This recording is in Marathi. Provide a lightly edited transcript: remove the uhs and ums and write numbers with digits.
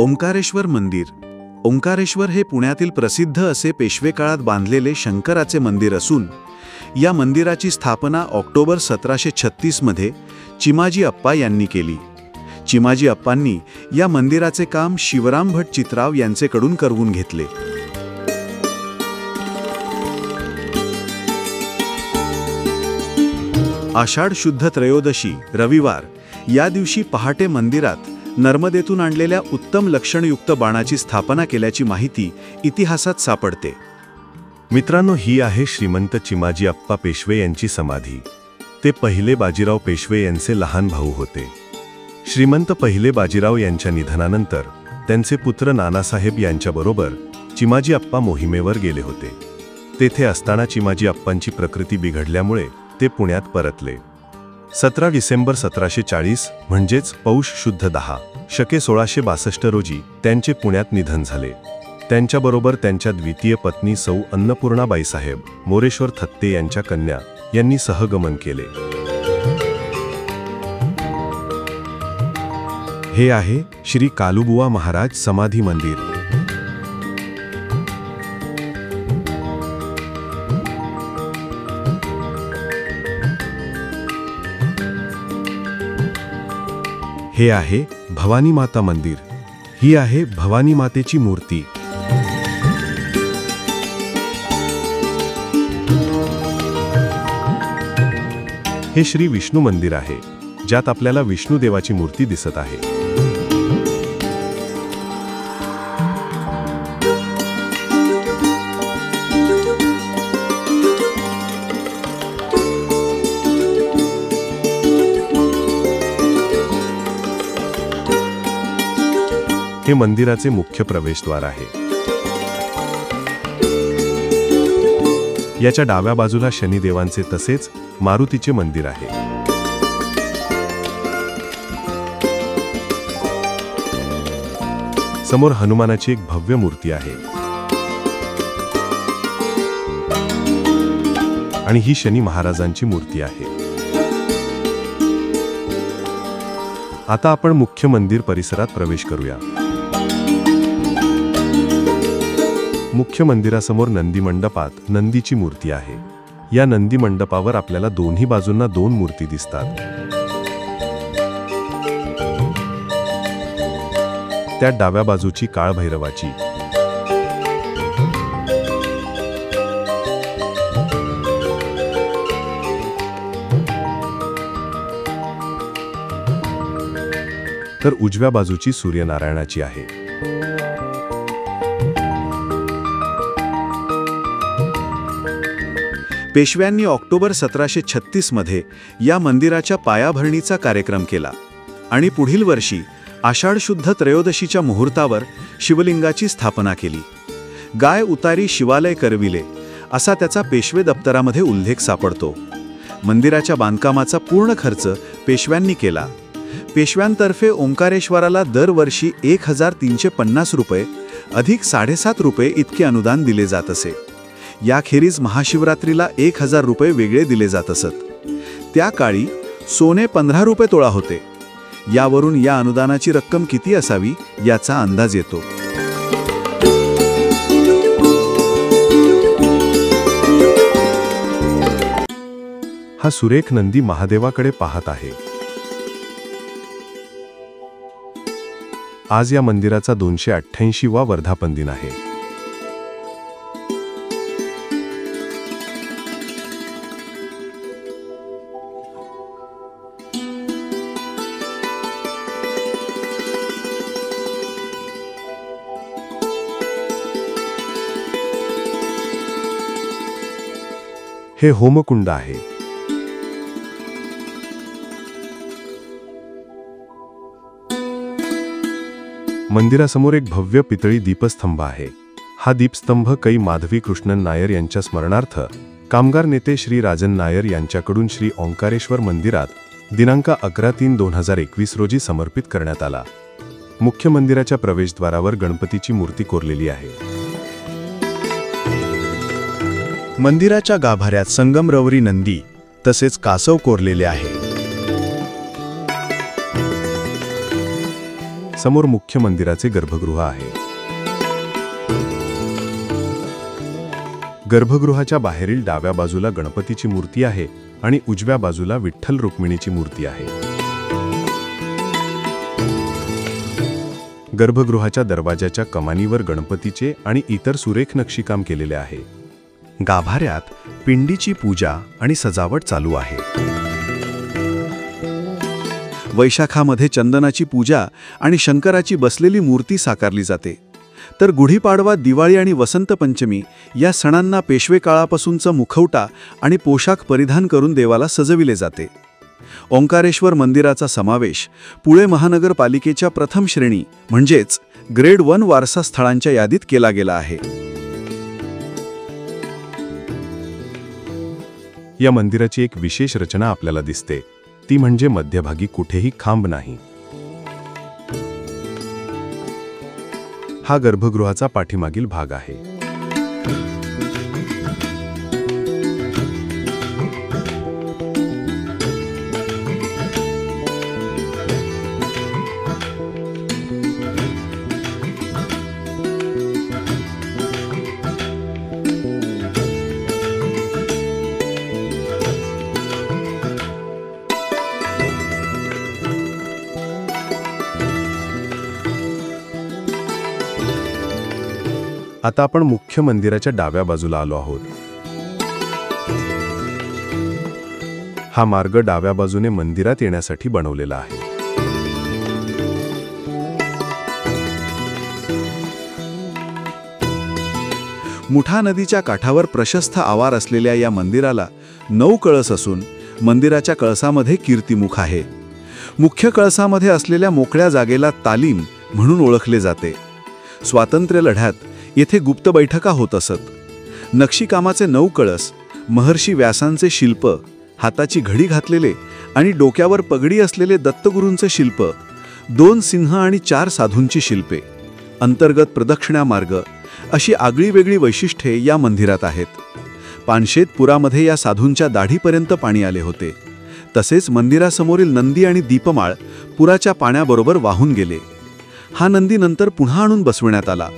ओंकारेश्वर मंदिर. ओंकारेश्वर हे पुण्यातील प्रसिद्ध असे पेशवे काळात बांधलेले शंकराचे मंदिर असून या मंदिराची स्थापना ऑक्टोबर 1736 मध्ये चिमाजी अप्पा यांनी केली. चिमाजी अप्पांनी या मंदिराचे काम शिवराम भट चित्राव यांचेकडून करवून घेतले. आषाढ शुद्ध त्रयोदशी रविवार या दिवशी पहाटे मंदिरात नर्मदेतून आणलेल्या उत्तम लक्षणयुक्त बाणाची स्थापना केल्याची माहिती इतिहासात सापडते. मित्रांनो, ही आहे श्रीमंत चिमाजी अप्पा पेशवे यांची समाधी. ते पहिले बाजीराव पेशवे यांचे लहान भाऊ होते. श्रीमंत पहिले बाजीराव यांच्या निधनानंतर त्यांचे पुत्र नानासाहेब यांच्याबरोबर चिमाजी अप्पा मोहिमेवर गेले होते. तेथे असताना चिमाजी अप्पांची प्रकृती बिघडल्यामुळे ते पुण्यात परतले. 17 डिसेंबर 1740 म्हणजेच पौष शुद्ध 10 शके 1662 रोजी त्यांचे पुण्यात निधन झाले. त्यांच्याबरोबर त्यांच्या द्वितीय पत्नी सौ अन्नपूर्णाबाईसाहेब मोरेश्वर थत्ते यांच्या कन्या यांनी सहगमन केले. हे आहे श्री कालुबुवा महाराज समाधी मंदिर. हे आहे भवानी माता मंदिर. ही आहे भवानी मातेची मूर्ती. हे श्री विष्णू मंदिर आहे, ज्यात आपल्याला विष्णुदेवाची मूर्ती दिसत आहे. हे मंदिराचे मुख्य प्रवेशद्वार आहे. याच्या डाव्या बाजूला शनिदेवांचे तसेच मारुतीचे मंदिर आहे. समोर हनुमानाची एक भव्य मूर्ती आहे आणि ही शनी महाराजांची मूर्ती आहे. आता आपण मुख्य मंदिर परिसरात प्रवेश करूया. मुख्य मंदिरासमोर नंदी मंडपात नंदीची मूर्ती आहे. या नंदी मंडपावर आपल्याला दोन्ही बाजूंना 2 मूर्ती दिसतात. त्यात डाव्या बाजूची काळभैरवाची, तर उजव्या बाजूची सूर्यनारायणाची आहे. पेशव्यांनी ऑक्टोबर 1736 मध्ये या मंदिराच्या पायाभरणीचा कार्यक्रम केला आणि पुढील वर्षी आषाढ शुद्ध त्रयोदशीच्या मुहूर्तावर शिवलिंगाची स्थापना केली. गाय उतारी शिवालय करविले असा त्याचा पेशवे दप्तरामध्ये उल्लेख सापडतो. मंदिराच्या बांधकामाचा पूर्ण खर्च पेशव्यांनी केला. पेशव्यांतर्फे ओंकारेश्वराला दरवर्षी 1350 रुपये अधिक 7.5 रुपये इतके अनुदान दिले जात असे. याखेरीज महाशिवरात्रीला 1000 रुपये वेगळे दिले जात असत. त्या काळी सोने 15 रुपये तोळा होते. यावरून या अनुदानाची रक्कम किती असावी याचा अंदाज येतो. हा सुरेख नंदी महादेवाकडे पाहत आहे. आज या मंदिराचा 288वा वर्धापन दिन आहे. हे होमकुंड आहे. मंदिरासमोर एक भव्य पितळी दीपस्तंभ आहे. हा दीपस्तंभ कै माधवी कृष्णन नायर यांच्या स्मरणार्थ कामगार नेते श्री राजन नायर यांच्याकडून श्री ओंकारेश्वर मंदिरात दिनांक 11/3/2021 रोजी समर्पित करण्यात आला. मुख्य मंदिराच्या प्रवेशद्वारावर गणपतीची मूर्ती कोरलेली आहे. मंदिराच्या गाभाऱ्यात संगमरवरी नंदी तसेच कासव कोरलेले आहे. समोर मुख्य मंदिराचे गर्भगृह आहे. गर्भगृहाच्या बाहेरील डाव्या बाजूला गणपतीची मूर्ती आहे आणि उजव्या बाजूला विठ्ठल रुक्मिणीची मूर्ती आहे. गर्भगृहाच्या दरवाजाच्या कमानीवर गणपतीचे आणि इतर सुरेख नक्षीकाम केलेले आहे. गाभाऱ्यात पिंडीची पूजा आणि सजावट चालू आहे. वैशाखामध्ये चंदनाची पूजा आणि शंकराची बसलेली मूर्ती साकारली जाते. तर गुढीपाडवा, दिवाळी आणि वसंत पंचमी या सणांना पेशवे काळापासूनचा मुखवटा आणि पोशाख परिधान करून देवाला सजविले जाते. ओंकारेश्वर मंदिराचा समावेश पुणे महानगरपालिकेच्या प्रथम श्रेणी म्हणजेच ग्रेड 1 वारसा स्थळांच्या यादीत केला गेला आहे. या मंदिराची एक विशेष रचना आपल्याला दिसते, ती म्हणजे मध्यभागी कुठेही खांब नाही. हा गर्भगृहाचा पाठीमागील भाग आहे. आता आपण मुख्य मंदिराच्या डाव्या बाजूला आलो आहोत. हा मार्ग डाव्या बाजूने मंदिरात येण्यासाठी बनवलेला आहे. मुठा नदीच्या काठावर प्रशस्त आवार असलेल्या या मंदिराला 9 कळस असून मंदिराच्या कळसामध्ये कीर्तिमुख आहे. मुख्य कळसामध्ये असलेल्या मोकळ्या जागेला तालीम म्हणून ओळखले जाते. स्वातंत्र्य लढ्यात येथे गुप्त बैठका होत असत. नक्षीकामाचे 9 कळस, महर्षी व्यासांचे शिल्प, हाताची घडी घातलेले आणि डोक्यावर पगडी असलेले दत्तगुरूंचे शिल्प, 2 सिंह आणि 4 साधूंची शिल्पे, अंतर्गत प्रदक्षिणा मार्ग अशी आगळीवेगळी वैशिष्ट्ये या मंदिरात आहेत. पानशेत पुरामध्ये या साधूंच्या दाढीपर्यंत पाणी आले होते. तसेच मंदिरासमोरील नंदी आणि दीपमाळ पुराच्या पाण्याबरोबर वाहून गेले. हा नंदी नंतर पुन्हा आणून बसविण्यात आला.